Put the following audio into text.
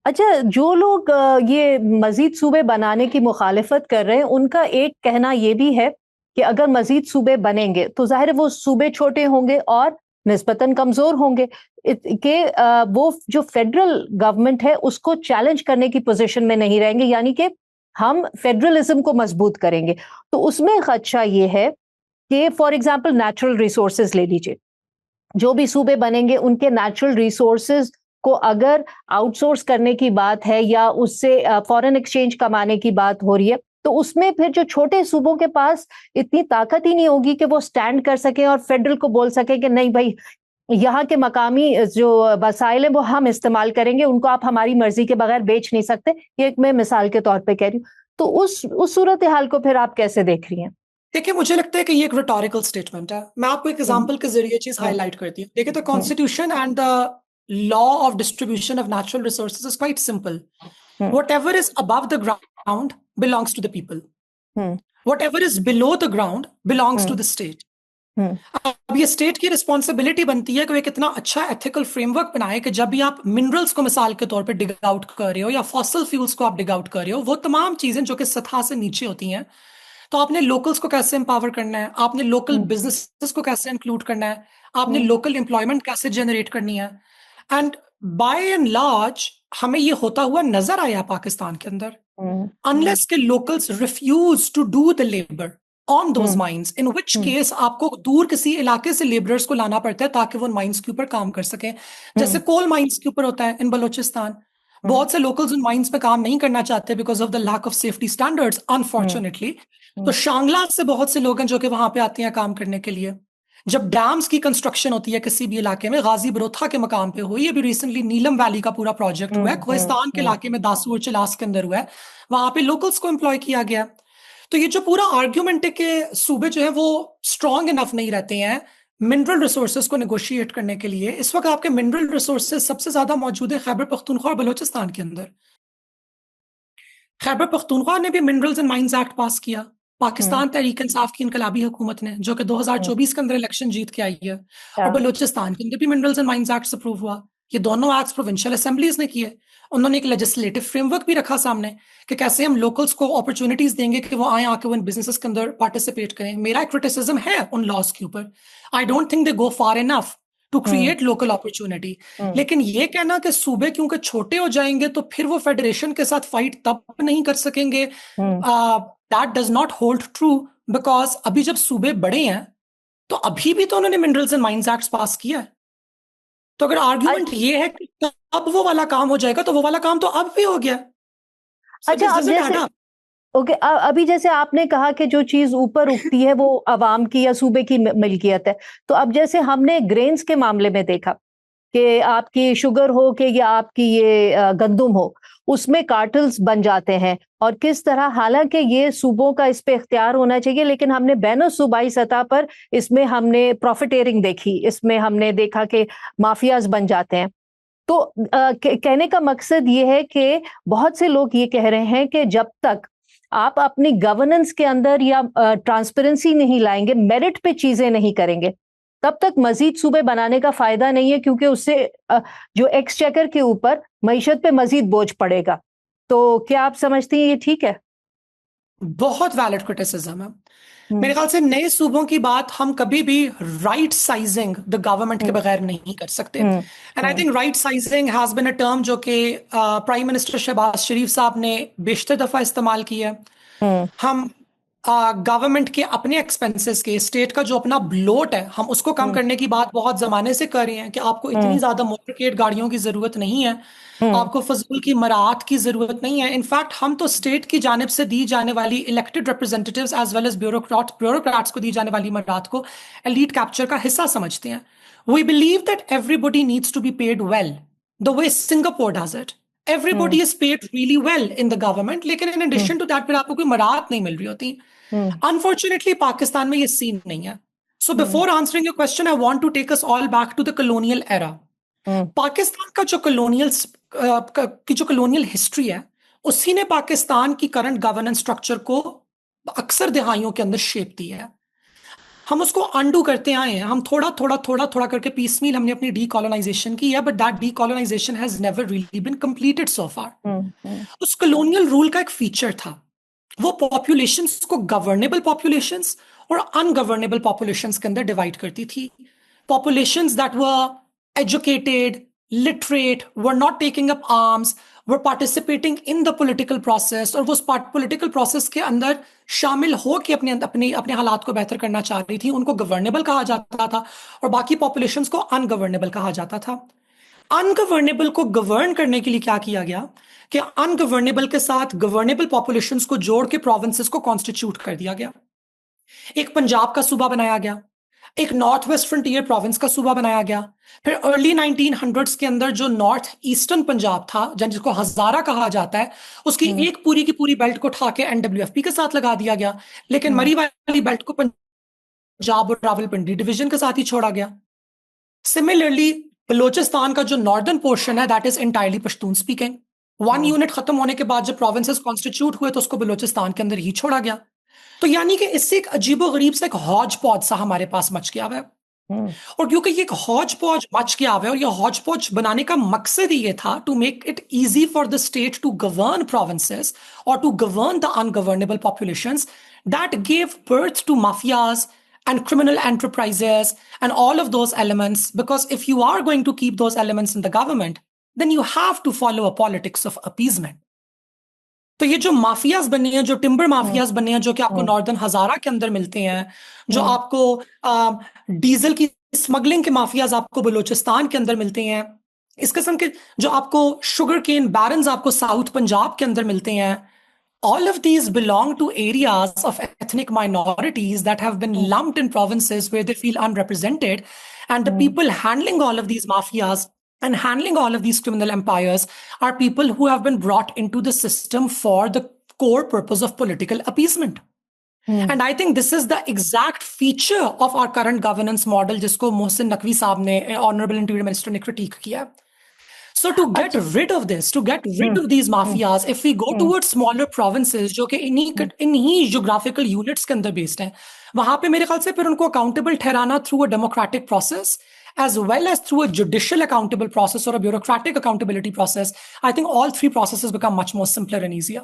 अच्छा, जो लोग ये मजीद सूबे बनाने की मुखालिफत कर रहे हैं, उनका एक कहना ये भी है कि अगर मजीद सूबे बनेंगे तो जाहिर है वो सूबे छोटे होंगे और निस्बतन कमजोर होंगे, वो जो फेडरल गवर्नमेंट है उसको चैलेंज करने की पोजीशन में नहीं रहेंगे, यानी कि हम फेडरलिज्म को मजबूत करेंगे। तो उसमें खदशा ये है कि फॉर एग्जाम्पल नेचुरल रिसोर्सेज ले लीजिए, जो भी सूबे बनेंगे उनके नेचुरल रिसोर्सेज को अगर आउटसोर्स करने की बात है या उससे फॉरेन एक्सचेंज कमाने की बात हो रही है, तो उसमें फिर जो छोटे सूबों के पास इतनी ताकत ही नहीं होगी कि वो स्टैंड कर सके और फेडरल को बोल सके कि नहीं भाई, यहाँ के मकामी जो वसाइल है वो हम इस्तेमाल करेंगे, उनको आप हमारी मर्जी के बगैर बेच नहीं सकते। ये एक मैं मिसाल के तौर पे कह रही हूँ। तो उस सूरत हाल को फिर आप कैसे देख रही हैं? देखिए, मुझे लगता है कि ये एक रिटोरिकल स्टेटमेंट है। मैं आपको एक हम्म, एग्जांपल के जरिए चीज हम्म, हाईलाइट करती हूँ। देखिए, the hmm, constitution and the law of distribution of natural resources is quite simple. Hmm, Whatever is above the ground belongs to the people. Hmm, Whatever is below the ground belongs to hmm, the state. हम्म, अब ये state की responsibility बनती है कि वो एक इतना अच्छा एथिकल फ्रेमवर्क बनाए कि जब भी आप मिनरल्स को मिसाल के तौर पे डिग आउट कर रहे हो या फॉसल फ्यूल्स को आप डिग आउट कर रहे हो, वो तमाम चीजें जो कि सतह से नीचे होती हैं, तो आपने लोकल्स को कैसे एम्पावर करना है, आपने लोकल हम्म, बिजनेसेस को कैसे इंक्लूड करना है, आपने हम्म, लोकल एम्प्लॉयमेंट कैसे जनरेट करनी है। एंड बाय एंड लार्ज हमें ये होता हुआ नजर आया पाकिस्तान के अंदर, हम्म, unless के locals refuse to do the labor on those hmm, mines, in which hmm, case आपको दूर किसी इलाके से लेबरर्स को लाना पड़ता है ताकि वो माइंस के ऊपर काम कर सकें। जैसे हम्म, कोल माइंस के ऊपर होता है इन बलोचिस्तान। हम्म, बहुत से लोकल्स उन माइंस पे काम नहीं करना चाहते because of the lack of safety standards, hmm, unfortunately. तो हम्म, शांगला से बहुत से लोग हैं जो कि वहां पे आते हैं काम करने के लिए। जब डैम्स की कंस्ट्रक्शन होती है किसी भी इलाके में, गाजी बरोथा के मकाम पे हुई, अभी रिसेंटली नीलम वैली का पूरा प्रोजेक्ट हुआ है, हम्म, कोहिस्तान के हम्म, इलाके में दासूर चिलास के अंदर हुआ है, वहां पे लोकल्स को एम्प्लॉय किया गया। तो ये जो पूरा आर्ग्यूमेंट है कि सूबे जो है वो स्ट्रांग इनफ नहीं रहते हैं मिनरल रिसोर्सेज को नेगोशिएट करने के लिए। इस वक्त आपके मिनरल रिसोर्सेज सबसे ज्यादा मौजूद है खैबर पख्तूनख्वा और बलोचिस्तान के अंदर। खैबर पख्तूनख्वा ने भी मिनरल्स एंड माइंस एक्ट पास किया, हम्म, पाकिस्तान तहरीक इंसाफ की इनकलाबी हुकूमत ने, जो कि हम्म, 2024 के अंदर इलेक्शन जीत के आई है। और हाँ, बलूचिस्तान के अंदर भी minerals and mines act approve हुआ। ये दोनों एक्ट्स प्रोविंशियल असेंबलीज ने किए। उन्होंने एक लेजिस्लेटिव फ्रेमवर्क भी रखा सामने कि कैसे हम लोकल्स को अपॉर्चुनिटीज देंगे कि वो आए आके वो इन बिजनेसेस के अंदर पार्टिसिपेट करें। मेरा क्रिटिसिज्म है उन लॉज के ऊपर। I don't think they go far enough to hmm, create local opportunity. Hmm, लेकिन ये कहना कि सूबे क्योंकि छोटे हो जाएंगे तो फिर वो फेडरेशन के साथ फाइट तब नहीं कर सकेंगे, hmm, that does not hold true. Because अभी जब सूबे बड़े हैं तो अभी भी तो उन्होंने मिनरल्स एंड माइंस एक्ट पास किया है। तो अगर आर्ग्यूमेंट ये है कि अब वो वाला काम हो जाएगा, तो वो वाला काम तो अब भी हो गया। सो अच्छा, दिस अब डजंट जैसे ऐड अप। ओके, अभी जैसे आपने कहा कि जो चीज ऊपर उठती है वो अवाम की या सूबे की मिल्कियत है, तो अब जैसे हमने ग्रेन्स के मामले में देखा कि आपकी शुगर हो कि या आपकी ये गंदुम हो, उसमें कार्टल्स बन जाते हैं। और किस तरह, हालांकि ये सूबों का इस पे इख्तियार होना चाहिए, लेकिन हमने बैन सूबाई सतह पर इसमें हमने प्रॉफिटेरिंग देखी, इसमें हमने देखा कि माफियाज बन जाते हैं। तो कहने का मकसद ये है कि बहुत से लोग ये कह रहे हैं कि जब तक आप अपनी गवर्नेंस के अंदर या ट्रांसपेरेंसी नहीं लाएंगे, मेरिट पे चीजें नहीं करेंगे, तब तक मजीद सूबे बनाने का फायदा नहीं है, क्योंकि उससे जो एक्सचेकर के ऊपर मईशत पे मजीद बोझ पड़ेगा। तो क्या आप समझती हैं ये ठीक है? बहुत वैलिड क्रिटिसिज्म है। हम्म, मेरे ख्याल से नए सूबों की बात हम कभी भी राइट साइजिंग द गवर्नमेंट के हम्म, बगैर नहीं कर सकते। Hmm, and I hmm, think right sizing has been a term जो कि प्राइम मिनिस्टर शहबाज शरीफ साहब ने बेशतर दफा इस्तेमाल किया है। हम्म, हम गवर्नमेंट के अपने एक्सपेंसेस के, स्टेट का जो अपना ब्लोट है, हम उसको कम हम्म, करने की बात बहुत जमाने से कर रहे हैं कि आपको इतनी हम्म, ज्यादा मोटरकेट गाड़ियों की जरूरत नहीं है, हम्म, आपको फजूल की मराहत की जरूरत नहीं है। इनफैक्ट हम तो स्टेट की जानिब से दी जाने वाली elected representatives as well as bureaucrats को दी जाने वाली मराहत को एलीट कैप्चर का हिस्सा समझते हैं। We believe that everybody needs to be paid well the way Singapore does it. Hmm, everybody is paid really well in the government, लेकिन in hmm, addition to that फिर आपको कोई मराहत नहीं मिल रही होती। हम्म, अनफॉर्चुनेटली पाकिस्तान में ये सीन नहीं है। So hmm, before answering your question I want to take us all back to the colonial era. Hmm, Pakistan का जो कॉलोनियल हिस्ट्री है, उसी ने पाकिस्तान की करंट गवर्नेंस स्ट्रक्चर को अक्सर दहाइयों के अंदर शेप दिया है। हम उसको अंडू करते आए हैं, हम थोड़ा थोड़ा थोड़ा थोड़ा करके पीसमील हमने अपनी डीकॉलोनाइजेशन की है, but that decolonisation has never really been completed so far. उस कॉलोनियल रूल का एक फीचर था, वो पॉपुलेशंस को गवर्नेबल पॉपुलेशंस और अनगवर्नेबल पॉपुलेशंस के अंदर डिवाइड करती थी। Populations that were educated, literate, were not taking up arms, were participating in the political process, और वो political process के अंदर शामिल हो के अपने अपने अपने हालात को बेहतर करना चाह रही थी, उनको गवर्नेबल कहा जाता था और बाकी पॉपुलेशंस को अनगवर्नेबल कहा जाता था। अनगवर्नेबल को गवर्न करने के लिए क्या किया गया कि अनगवर्नेबल के साथ गवर्नेबल पॉपुलेशंस को जोड़ के प्रोविंसेस को कॉन्स्टिट्यूट कर दिया गया। एक पंजाब का सूबा बनाया गया, एक नॉर्थ वेस्ट फ्रंटियर प्रोविंस का सूबा बनाया गया। फिर अर्ली 1900s के अंदर जो नॉर्थ ईस्टर्न पंजाब था, जिसको हजारा कहा जाता है, उसकी एक पूरी की पूरी बेल्ट को उठा के एनडब्ल्यूएफपी के साथ लगा दिया गया, लेकिन मरी वाली बेल्ट को पंजाब और रावलपिंडी डिवीजन के साथ ही छोड़ा गया। सिमिलरली बलोचिस्तान का जो नॉर्दर्न पोर्शन है that is entirely Pashtun speaking. One unit खत्म होने के बाद जब प्रोविंसेस कॉन्स्टिट्यूट हुए तो उसको बलोचिस्तान के अंदर ही छोड़ा गया। तो यानी कि इससे एक अजीबो गरीब सा एक हौज पौज सा हमारे पास मच गया है। और क्योंकि ये एक हौज पौज मच गया है और ये हौज पौज बनाने का मकसद ही ये था to make it easy for the state to govern provinces और to govern the ungovernable populations, that gave birth to mafias and criminal enterprises and all of those elements, because if you are going to keep those elements in the government, then you have to follow a politics of appeasement. तो ये जो mafias बने हैं, जो timber mafias बने हैं, जो कि आपको नॉर्दर्न हजारा के अंदर मिलते हैं, जो आपको डीजल की स्मगलिंग के माफियाज आपको बलूचिस्तान के अंदर मिलते हैं, इस किस्म के जो आपको शुगर केन बैरन्स आपको साउथ पंजाब के अंदर मिलते हैं, all of these belong to areas of ethnic minorities that have been lumped in provinces where they feel unrepresented, and the people handling all of these mafias and handling all of these criminal empires are people who have been brought into the system for the core purpose of political appeasement. And I think this is the exact feature of our current governance model, जिसको मोहसिन नकवी साहब ने, Honorable Interior Minister ने critique किया। So to get rid of this, to get rid of these mafias, if we go towards smaller provinces जो कि इन्हीं geographical units के अंदर based हैं, वहां पे मेरे ख्याल से फिर उनको accountable ठहराना through a democratic process as well as through a judicial accountable process or a bureaucratic accountability process, I think all three processes become much more simpler and easier.